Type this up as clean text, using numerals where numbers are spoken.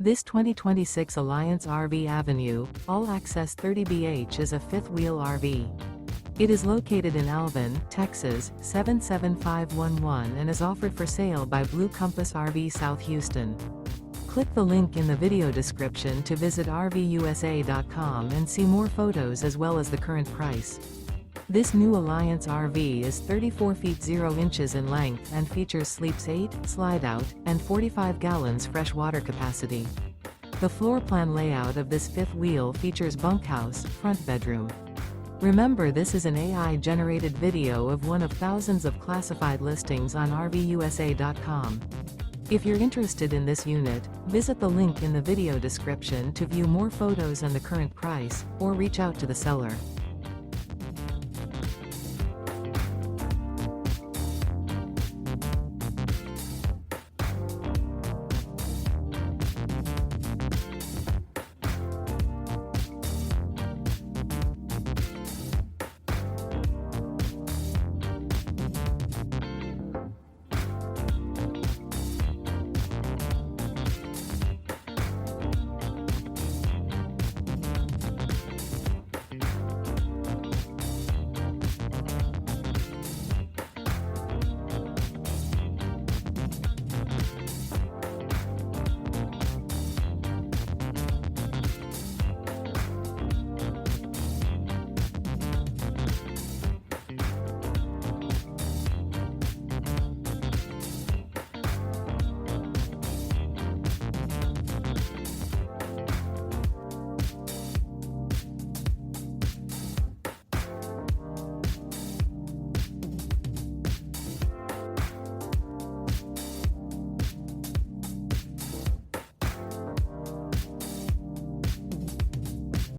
This 2026 Alliance RV Avenue, all-access 30BH is a fifth-wheel RV. It is located in Alvin, Texas, 77511 and is offered for sale by Blue Compass RV South Houston. Click the link in the video description to visit RVUSA.com and see more photos as well as the current price. This new Alliance RV is 34 feet 0 inches in length and features sleeps 8, slide-out, and 45 gallons fresh water capacity. The floor plan layout of this fifth wheel features bunkhouse, front bedroom. Remember, this is an AI-generated video of one of thousands of classified listings on RVUSA.com. If you're interested in this unit, visit the link in the video description to view more photos and the current price, or reach out to the seller.